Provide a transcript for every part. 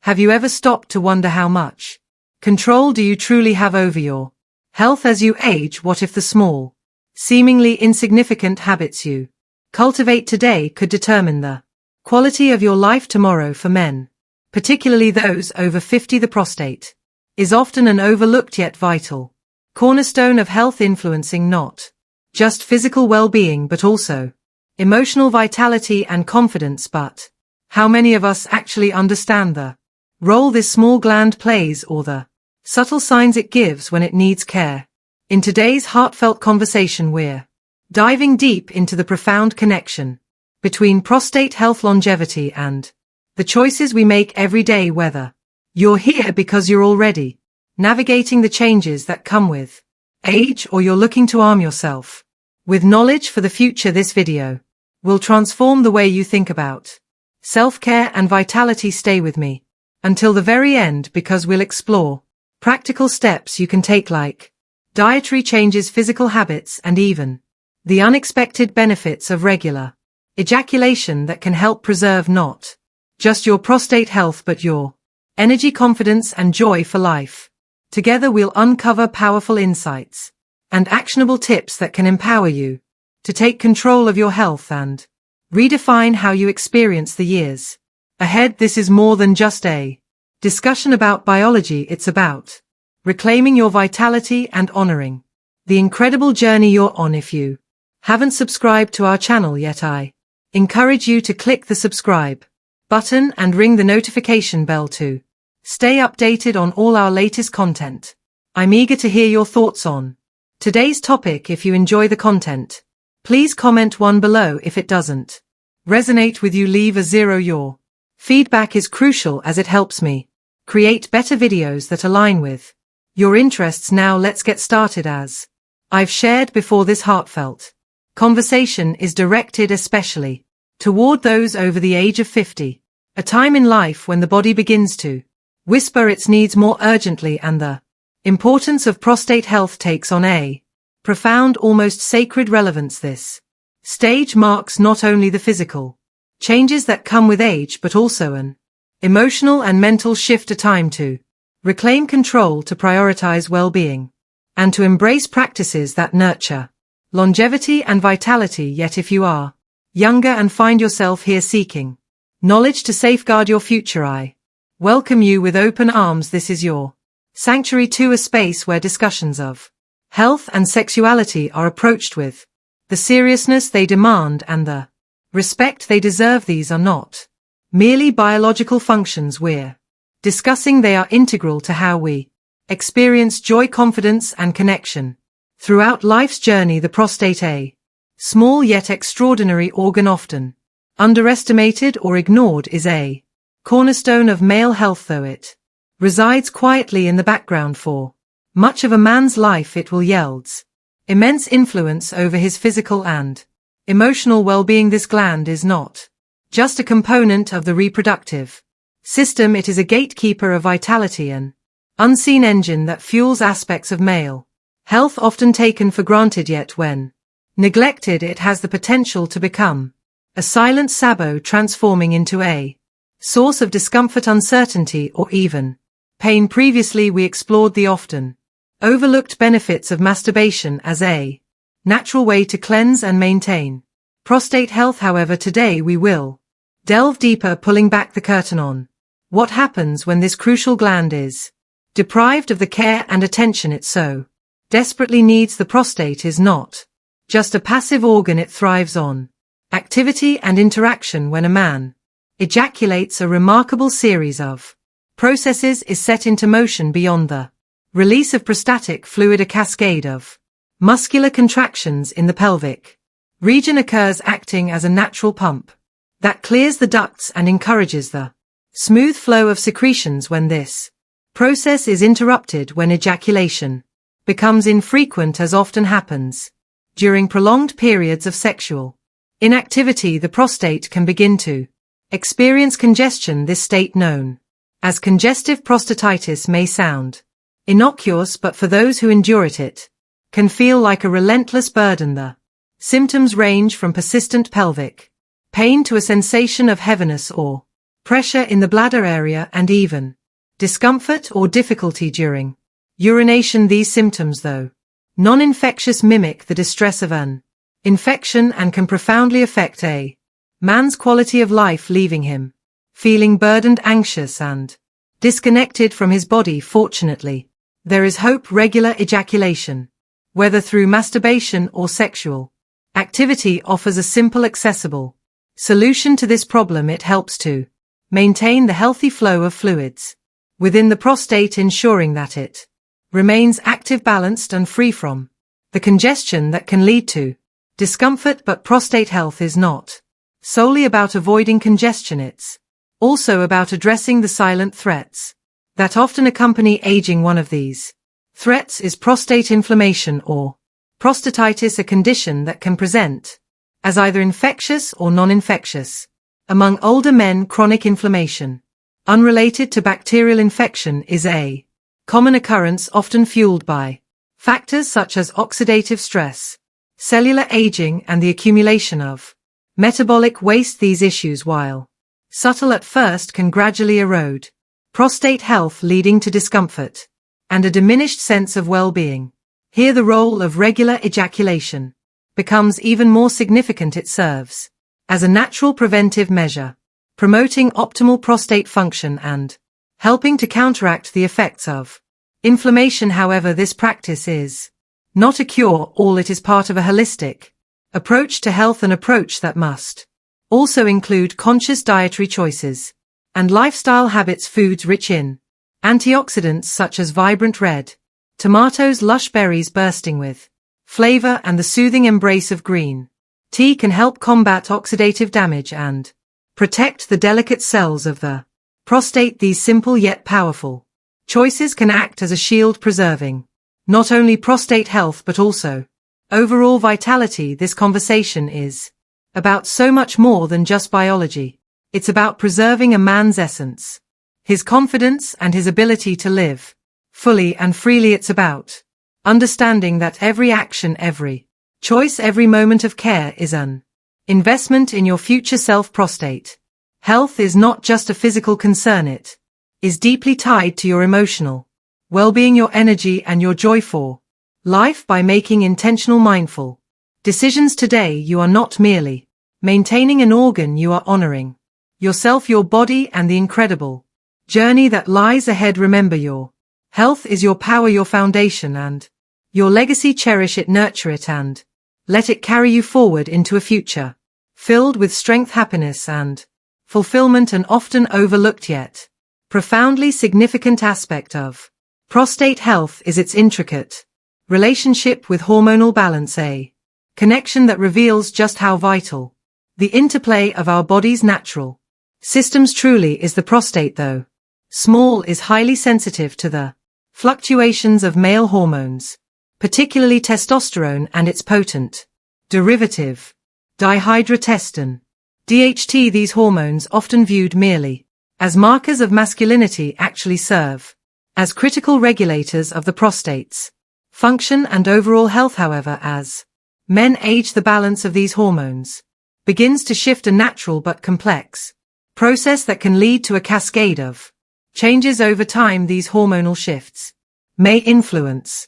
Have you ever stopped to wonder how much control do you truly have over your health as you age? What if the small, seemingly insignificant habits you cultivate today could determine the quality of your life tomorrow? For men, particularly those over 50, the prostate is often an overlooked yet vital cornerstone of health, influencing not just physical well-being but also emotional vitality and confidence. But how many of us actually understand the role this small gland plays, or the subtle signs it gives when it needs care? In today's heartfelt conversation, we're diving deep into the profound connection between prostate health, longevity, and the choices we make every day. Whether you're here because you're already navigating the changes that come with age, or you're looking to arm yourself with knowledge for the future, this video will transform the way you think about self-care and vitality. Stay with me until the very end, because we'll explore practical steps you can take, like dietary changes, physical habits, and even the unexpected benefits of regular ejaculation that can help preserve not just your prostate health but your energy, confidence, and joy for life. Together we'll uncover powerful insights and actionable tips that can empower you to take control of your health and redefine how you experience the years ahead. This is more than just a discussion about biology. It's about reclaiming your vitality and honoring the incredible journey you're on. If you haven't subscribed to our channel yet, I encourage you to click the subscribe button and ring the notification bell to stay updated on all our latest content. I'm eager to hear your thoughts on today's topic. If you enjoy the content, please comment 1 below. If it doesn't resonate with you, leave a 0. Your feedback is crucial as it helps me create better videos that align with your interests. Now let's get started. As I've shared before, this heartfelt conversation is directed especially toward those over the age of 50, a time in life when the body begins to whisper its needs more urgently, and the importance of prostate health takes on a profound, almost sacred relevance. This stage marks not only the physical changes that come with age but also an emotional and mental shift, a time to reclaim control, to prioritize well-being, and to embrace practices that nurture longevity and vitality. Yet if you are younger and find yourself here seeking knowledge to safeguard your future, I welcome you with open arms. This is your sanctuary, to a space where discussions of health and sexuality are approached with the seriousness they demand and the respect they deserve. These are not merely biological functions we're discussing, they are integral to how we experience joy, confidence, and connection throughout life's journey. The prostate, a small yet extraordinary organ, often underestimated or ignored, is a cornerstone of male health. Though it resides quietly in the background for much of a man's life, it will yields immense influence over his physical and emotional well-being. This gland is not just a component of the reproductive system, it is a gatekeeper of vitality, an unseen engine that fuels aspects of male health often taken for granted. Yet when neglected, it has the potential to become a silent sabot, transforming into a source of discomfort, uncertainty, or even pain. Previously we explored the often overlooked benefits of masturbation as a natural way to cleanse and maintain prostate health. However, today we will delve deeper, pulling back the curtain on what happens when this crucial gland is deprived of the care and attention it so desperately needs. The prostate is not just a passive organ, it thrives on activity and interaction. When a man ejaculates, a remarkable series of processes is set into motion. Beyond the release of prostatic fluid, a cascade of muscular contractions in the pelvic region occurs, acting as a natural pump that clears the ducts and encourages the smooth flow of secretions. When this process is interrupted, when ejaculation becomes infrequent, as often happens during prolonged periods of sexual inactivity, the prostate can begin to experience congestion. This state, known as congestive prostatitis, may sound innocuous, but for those who endure it can feel like a relentless burden. The symptoms range from persistent pelvic pain to a sensation of heaviness or pressure in the bladder area, and even discomfort or difficulty during urination. These symptoms, though non-infectious, mimic the distress of an infection and can profoundly affect a man's quality of life, leaving him feeling burdened, anxious, and disconnected from his body. Fortunately, there is hope. Regular ejaculation, whether through masturbation or sexual activity, offers a simple, accessible solution to this problem. It helps to maintain the healthy flow of fluids within the prostate, ensuring that it remains active, balanced, and free from the congestion that can lead to discomfort. But prostate health is not solely about avoiding congestion, it's also about addressing the silent threats that often accompany aging. One of these threats is prostate inflammation, or prostatitis, a condition that can present as either infectious or non-infectious. Among older men, chronic inflammation, unrelated to bacterial infection, is a common occurrence, often fueled by factors such as oxidative stress, cellular aging, and the accumulation of metabolic waste. These issues, while subtle at first, can gradually erode prostate health, leading to discomfort and a diminished sense of well-being. Here the role of regular ejaculation becomes even more significant. It serves as a natural preventive measure, promoting optimal prostate function and helping to counteract the effects of inflammation. However, this practice is not a cure-all. It is part of a holistic approach to health, an approach that must also include conscious dietary choices and lifestyle habits. Foods rich in antioxidants such as vibrant red tomatoes, lush berries bursting with flavor, and the soothing embrace of green tea can help combat oxidative damage and protect the delicate cells of the prostate. These simple yet powerful choices can act as a shield, preserving not only prostate health but also overall vitality. This conversation is about so much more than just biology. It's about preserving a man's essence, his confidence, and his ability to live fully and freely. It's about understanding that every action, every choice, every moment of care is an investment in your future self. Prostate health is not just a physical concern, it is deeply tied to your emotional well-being, your energy, and your joy for life. By making intentional, mindful decisions today, you are not merely maintaining an organ, you are honoring yourself, your body, and the incredible journey that lies ahead. Remember, your health is your power, your foundation, and your legacy. Cherish it, nurture it, and let it carry you forward into a future filled with strength, happiness, and fulfillment. An often overlooked yet profoundly significant aspect of prostate health is its intricate relationship with hormonal balance, a connection that reveals just how vital the interplay of our body's natural systems truly is. The prostate, though small, is highly sensitive to the fluctuations of male hormones, particularly testosterone and its potent derivative, dihydrotestosterone, DHT. These hormones, often viewed merely as markers of masculinity, actually serve as critical regulators of the prostate's function and overall health. However, as men age, the balance of these hormones begins to shift, a natural but complex process that can lead to a cascade of changes over time. These hormonal shifts may influence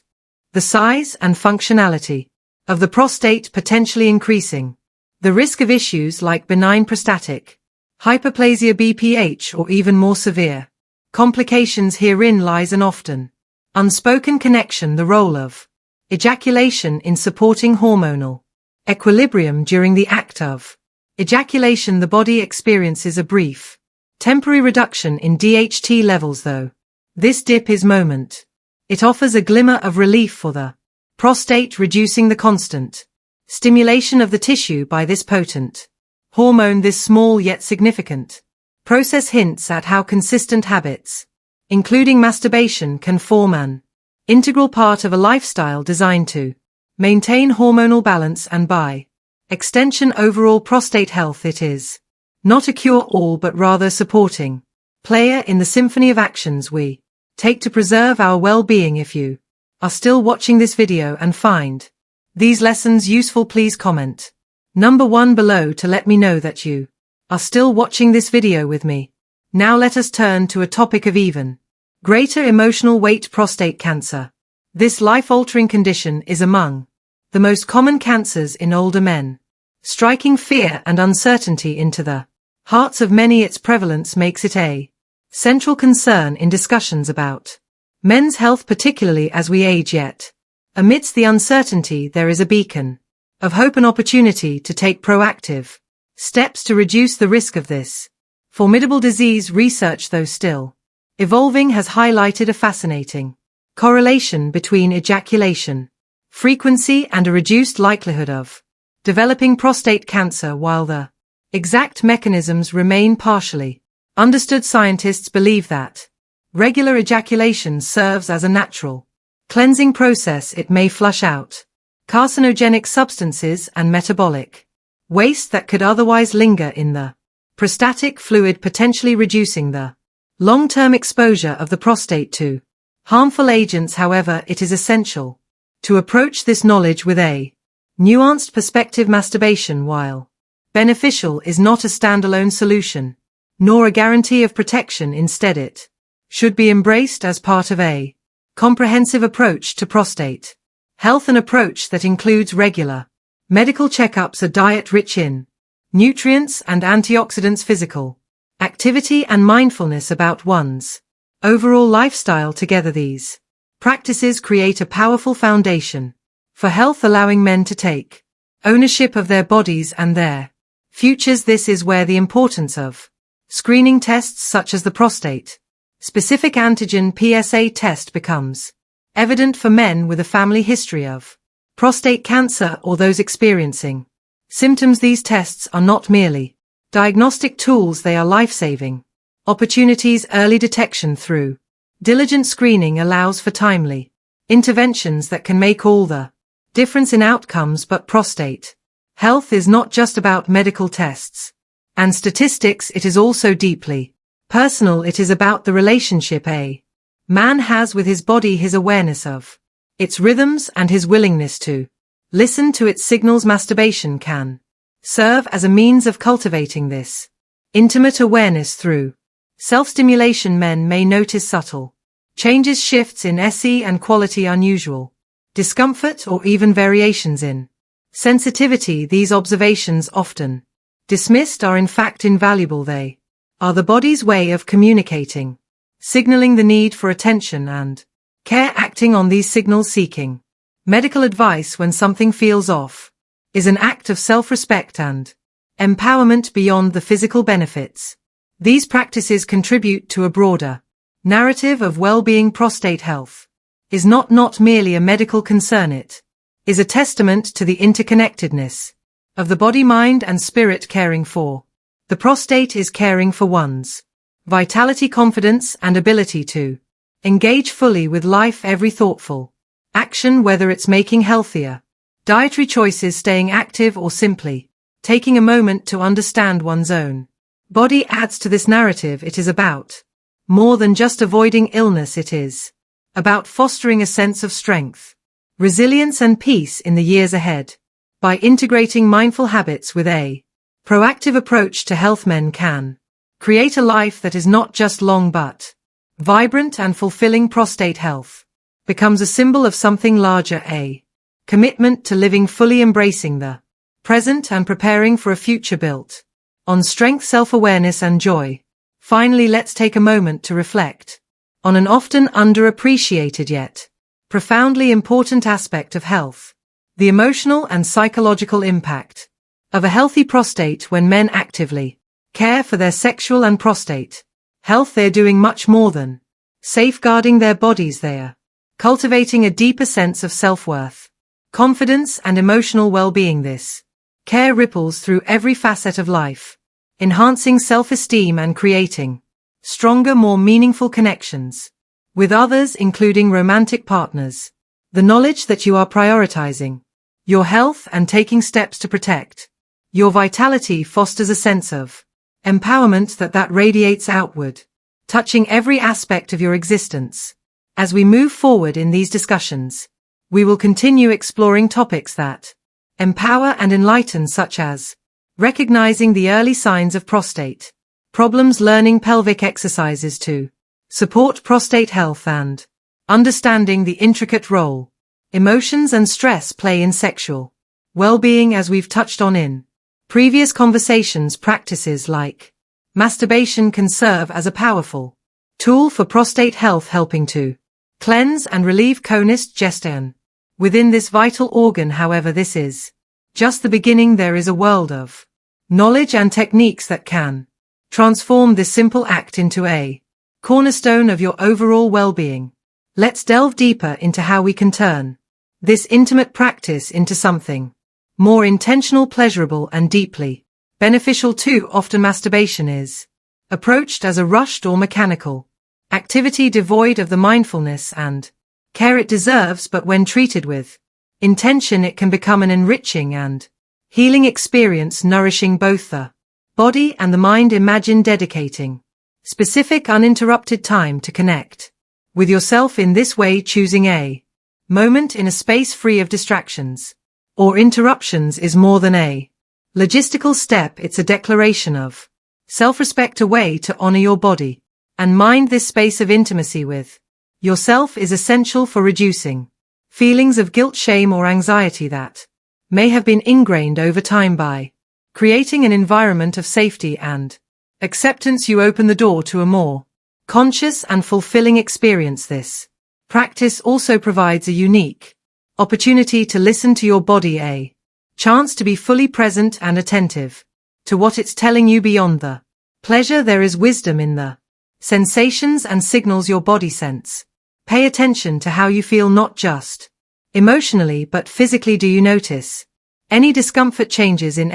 the size and functionality of the prostate, potentially increasing the risk of issues like benign prostatic hyperplasia, BPH, or even more severe complications. Herein lies an often unspoken connection: the role of ejaculation in supporting hormonal equilibrium. During the act of ejaculation, the body experiences a brief, temporary reduction in DHT levels. Though this dip is moment, it offers a glimmer of relief for the prostate, reducing the constant stimulation of the tissue by this potent hormone. This small yet significant process hints at how consistent habits, including masturbation, can form an integral part of a lifestyle designed to maintain hormonal balance and, by extension, overall prostate health. It is not a cure-all but rather a supporting player in the symphony of actions we take to preserve our well-being. If you are still watching this video and find these lessons useful, please comment number 1 below to let me know that you are still watching this video with me. Now let us turn to a topic of even greater emotional weight: prostate cancer. This life-altering condition is among the most common cancers in older men, striking fear and uncertainty into the hearts of many. Its prevalence makes it a central concern in discussions about men's health, particularly as we age. Yet, amidst the uncertainty, there is a beacon of hope and opportunity to take proactive steps to reduce the risk of this formidable disease. Research, though still evolving, has highlighted a fascinating correlation between ejaculation frequency and a reduced likelihood of developing prostate cancer. While the exact mechanisms remain partially understood, scientists believe that regular ejaculation serves as a natural cleansing process. It may flush out carcinogenic substances and metabolic waste that could otherwise linger in the prostatic fluid, potentially reducing the long-term exposure of the prostate to harmful agents. However, it is essential to approach this knowledge with a nuanced perspective. Masturbation, while beneficial, is not a standalone solution, nor a guarantee of protection. Instead, it should be embraced as part of a comprehensive approach to prostate health, an approach that includes regular medical checkups, a diet rich in nutrients and antioxidants, physical activity, and mindfulness about one's overall lifestyle. Together, these practices create a powerful foundation for health, allowing men to take ownership of their bodies and their futures. This is where the importance of screening tests such as the prostate-specific antigen PSA test becomes evident for men with a family history of prostate cancer or those experiencing symptoms. These tests are not merely diagnostic tools, they are life-saving opportunities. Early detection through diligent screening allows for timely interventions that can make all the difference in outcomes. But prostate health is not just about medical tests and statistics, it is also deeply personal. It is about the relationship a man has with his body, his awareness of its rhythms, and his willingness to listen to its signals. Masturbation can serve as a means of cultivating this intimate awareness through self-stimulation. Men may notice subtle changes, shifts in SE and quality, unusual discomfort, or even variations in sensitivity. These observations, often dismissed, are in fact invaluable. They are the body's way of communicating, signaling the need for attention and care. Acting on these signals, seeking medical advice when something feels off, is an act of self-respect and empowerment beyond the physical benefits. These practices contribute to a broader narrative of well-being. Prostate health is not merely a medical concern, it is a testament to the interconnectedness of the body, mind, and spirit. Caring for the prostate is caring for one's vitality, confidence, and ability to engage fully with life. Every thoughtful action, whether it's making healthier dietary choices, staying active, or simply taking a moment to understand one's own body, adds to this narrative. It is about more than just avoiding illness. It is about fostering a sense of strength, resilience, and peace in the years ahead. By integrating mindful habits with a proactive approach to health, men can create a life that is not just long but vibrant and fulfilling. Prostate health becomes a symbol of something larger, a commitment to living fully, embracing the present, and preparing for a future built on strength, self-awareness, and joy. Finally, let's take a moment to reflect on an often underappreciated yet profoundly important aspect of health: the emotional and psychological impact of a healthy prostate. When men actively care for their sexual and prostate health, they're doing much more than safeguarding their bodies. They are cultivating a deeper sense of self-worth, confidence, and emotional well-being. This care ripples through every facet of life, enhancing self-esteem and creating stronger, more meaningful connections with others, including romantic partners. The knowledge that you are prioritizing your health and taking steps to protect your vitality fosters a sense of empowerment that radiates outward, touching every aspect of your existence. As we move forward in these discussions, we will continue exploring topics that empower and enlighten, such as recognizing the early signs of prostate problems learning pelvic exercises to support prostate health and understanding the intricate role emotions and stress play in sexual well-being as we've touched on in previous conversations. Practices like masturbation can serve as a powerful tool for prostate health, helping to cleanse and relieve congestion within this vital organ. However, this is just the beginning. There is a world of knowledge and techniques that can transform this simple act into a cornerstone of your overall well-being. Let's delve deeper into how we can turn this intimate practice into something more intentional, pleasurable, and deeply beneficial. Too often masturbation is approached as a rushed or mechanical activity devoid of the mindfulness and care it deserves, but when treated with intention, it can become an enriching and healing experience, nourishing both the body and the mind. Imagine dedicating specific uninterrupted time to connect with yourself in this way, choosing a moment in a space free of distractions or interruptions is more than a logistical step. It's a declaration of self-respect, a way to honor your body and mind. This space of intimacy with yourself is essential for reducing feelings of guilt, shame, or anxiety that may have been ingrained over time. By creating an environment of safety and acceptance, you open the door to a more conscious and fulfilling experience. This practice also provides a unique opportunity to listen to your body, a chance to be fully present and attentive to what it's telling you. Beyond the pleasure, there is wisdom in the sensations and signals your body sends. Pay attention to how you feel, not just emotionally but physically. Do you notice any discomfort, changes in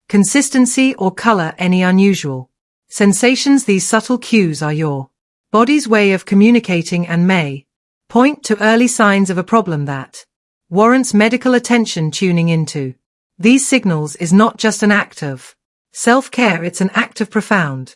consistency or color, any unusual sensations? These subtle cues are your body's way of communicating and may point to early signs of a problem that warrants medical attention. Tuning into these signals is not just an act of self-care, it's an act of profound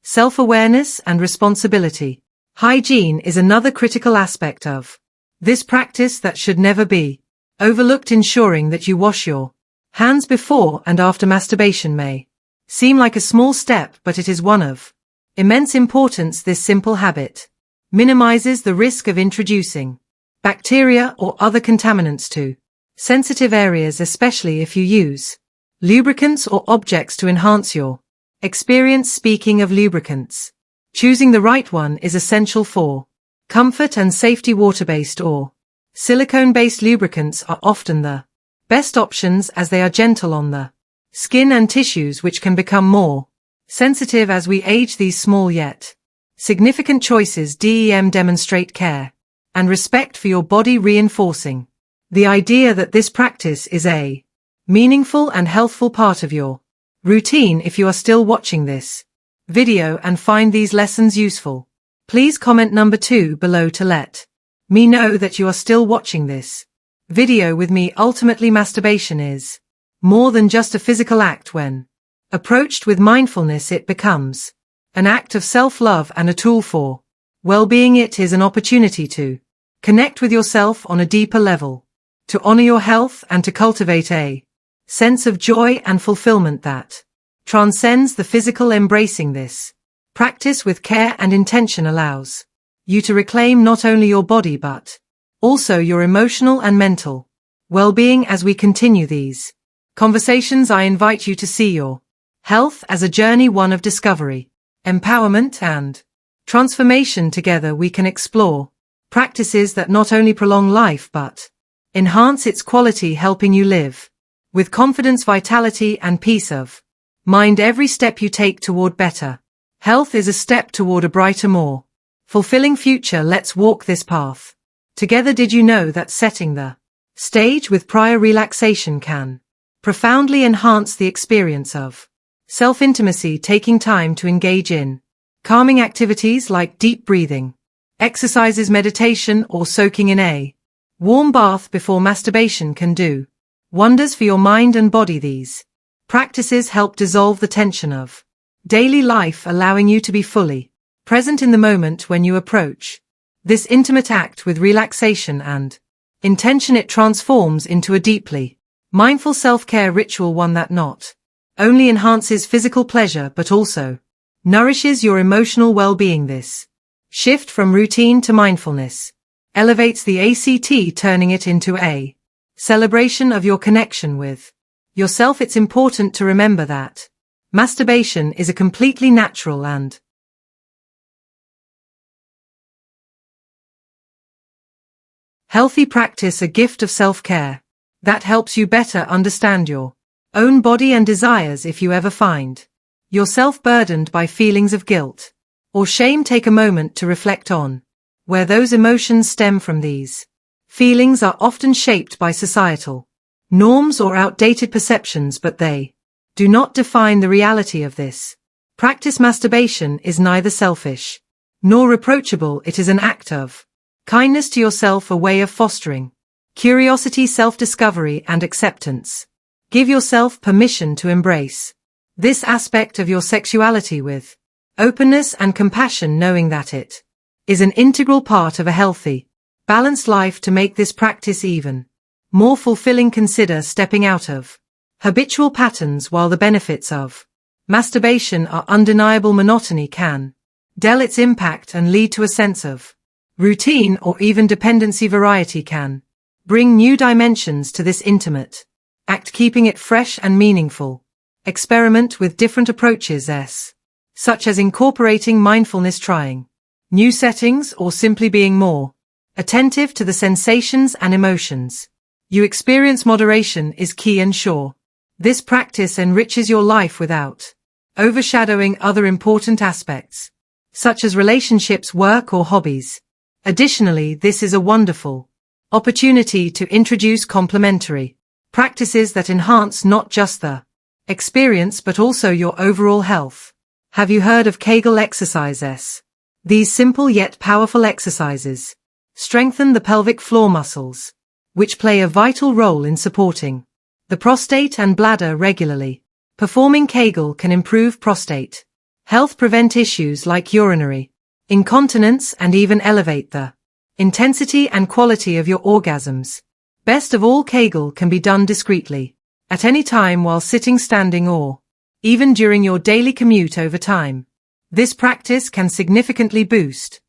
self-awareness and responsibility. Hygiene is another critical aspect of this practice that should never be overlooked. Ensuring that you wash your hands before and after masturbation may seem like a small step, but it is one of immense importance. This simple habit minimizes the risk of introducing bacteria or other contaminants to sensitive areas, especially if you use lubricants or objects to enhance your experience. Speaking of lubricants, choosing the right one is essential for comfort and safety. Water-based or silicone-based lubricants are often the best options, as they are gentle on the skin and tissues, which can become more sensitive as we age. These small yet significant choices demonstrate care and respect for your body, reinforcing the idea that this practice is a meaningful and healthful part of your routine. If you are still watching this video and find these lessons useful, please comment number 2 below to let me know that you are still watching this video with me. Ultimately, masturbation is more than just a physical act. When approached with mindfulness, it becomes an act of self-love and a tool for well-being. It is an opportunity to connect with yourself on a deeper level, to honor your health, and to cultivate a sense of joy and fulfillment that transcends the physical. Embracing this practice with care and intention allows you to reclaim not only your body but also your emotional and mental well-being. As we continue these conversations, I invite you to see your health as a journey, one of discovery, empowerment, and transformation. Together we can explore practices that not only prolong life but enhance its quality, helping you live with confidence, vitality, and peace of mind. Every step you take toward better health is a step toward a brighter, more fulfilling future. Let's walk this path together. Did you know that setting the stage with prior relaxation can profoundly enhance the experience of self-intimacy? Taking time to engage in calming activities like deep breathing exercises, meditation, or soaking in a warm bath before masturbation can do wonders for your mind and body. These practices help dissolve the tension of daily life, allowing you to be fully present in the moment. When you approach this intimate act with relaxation and intention, it transforms into a deeply Mindful self-care ritual, one that not only enhances physical pleasure but also nourishes your emotional well-being. This shift from routine to mindfulness elevates the ACT, turning it into a celebration of your connection with yourself. It's important to remember that masturbation is a completely natural and healthy practice, a gift of self-care that helps you better understand your own body and desires. If you ever find yourself burdened by feelings of guilt or shame, take a moment to reflect on where those emotions stem from. These feelings are often shaped by societal norms or outdated perceptions, but they do not define the reality of this practice. Masturbation is neither selfish nor reproachable. It is an act of kindness to yourself, a way of fostering curiosity, self-discovery, and acceptance. Give yourself permission to embrace this aspect of your sexuality with openness and compassion, knowing that it is an integral part of a healthy, balanced life. To make this practice even more fulfilling, consider stepping out of habitual patterns. While the benefits of masturbation are undeniable, monotony can dull its impact and lead to a sense of routine or even dependency. Variety can bring new dimensions to this intimate act, keeping it fresh and meaningful. Experiment with different approaches, such as incorporating mindfulness, trying new settings, or simply being more attentive to the sensations and emotions you experience. Moderation is key. Ensure this practice enriches your life without overshadowing other important aspects, such as relationships, work, or hobbies. Additionally, this is a wonderful opportunity to introduce complementary practices that enhance not just the experience but also your overall health. Have you heard of Kegel exercises? These simple yet powerful exercises strengthen the pelvic floor muscles, which play a vital role in supporting the prostate and bladder. Regularly performing Kegel can improve prostate health, prevent issues like urinary incontinence, and even elevate the intensity and quality of your orgasms. Best of all, Kegel can be done discreetly, at any time, while sitting, standing, or even during your daily commute. Over time, this practice can significantly boost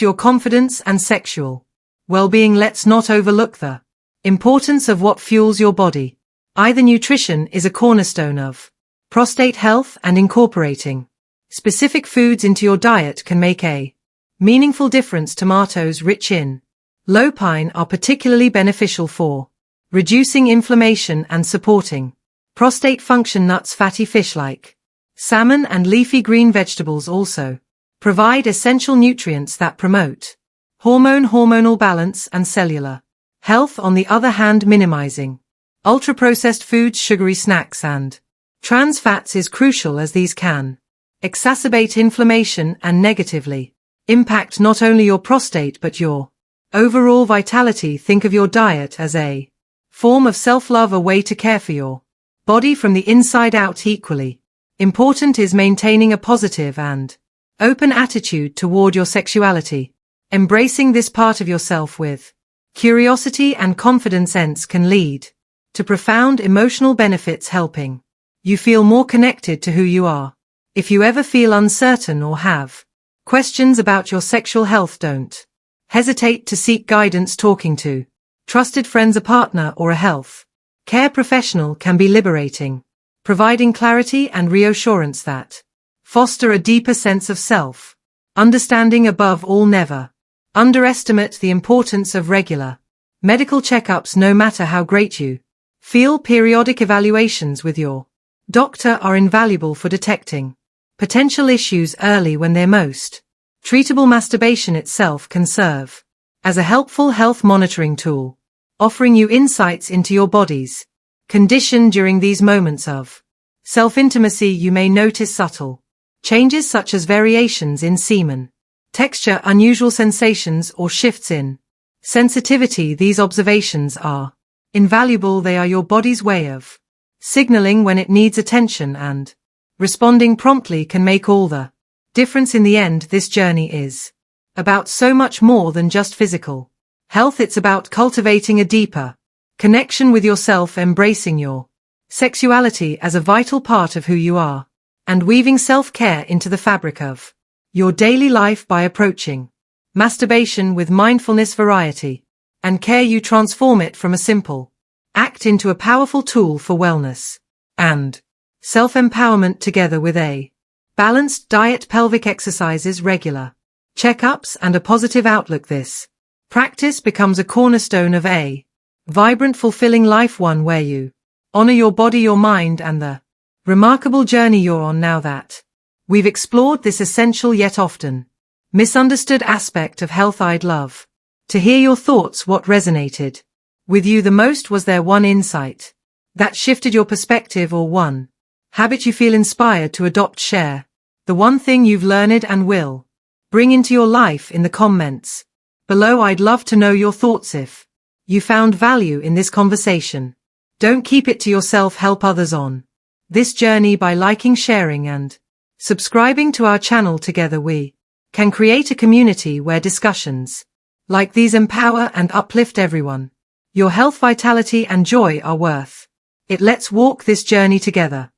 your confidence and sexual well-being. Let's not overlook the importance of what fuels your body. Either nutrition is a cornerstone of prostate health, and incorporating specific foods into your diet can make a meaningful difference. Tomatoes rich in lupine are particularly beneficial for reducing inflammation and supporting prostate function. Nuts, fatty fish like salmon, and leafy green vegetables also provide essential nutrients that promote hormonal balance and cellular health. On the other hand, minimizing ultra-processed foods, sugary snacks, and trans fats is crucial, as these can exacerbate inflammation and negatively impact not only your prostate but your overall vitality. Think of your diet as a form of self-love, a way to care for your body from the inside out. Equally important is maintaining a positive and open attitude toward your sexuality. Embracing this part of yourself with curiosity and confidence can lead to profound emotional benefits, helping you feel more connected to who you are. If you ever feel uncertain or have questions about your sexual health, don't hesitate to seek guidance. Talking to trusted friends, a partner, or a health care professional can be liberating, providing clarity and reassurance that foster a deeper sense of self-understanding. Above all, never underestimate the importance of regular medical checkups. No matter how great you feel, periodic evaluations with your doctor are invaluable for detecting potential issues early when they're most treatable. Masturbation itself can serve as a helpful health monitoring tool, offering you insights into your body's condition. During these moments of self-intimacy, you may notice subtle changes such as variations in semen texture, unusual sensations, or shifts in sensitivity. These observations are invaluable. They are your body's way of signaling when it needs attention, and responding promptly can make all the difference. In the end, this journey is about so much more than just physical health. It's about cultivating a deeper connection with yourself, embracing your sexuality as a vital part of who you are, and weaving self-care into the fabric of your daily life by approaching masturbation with mindfulness, variety, and care. You transform it from a simple act into a powerful tool for wellness and self-empowerment, together with a balanced diet, pelvic exercises, regular checkups, and a positive outlook. This practice becomes a cornerstone of a vibrant, fulfilling life, one where you honor your body, your mind, and the remarkable journey you're on. Now that we've explored this essential yet often misunderstood aspect of health, I'd love to hear your thoughts. What resonated with you the most? Was there one insight that shifted your perspective, or one habit you feel inspired to adopt? Share the one thing you've learned and will bring into your life in the comments below. I'd love to know your thoughts. If you found value in this conversation, don't keep it to yourself. Help others on this journey by liking, sharing, and subscribing to our channel. Together we can create a community where discussions like these empower and uplift everyone. Your health, vitality, and joy are worth it. Let's walk this journey together.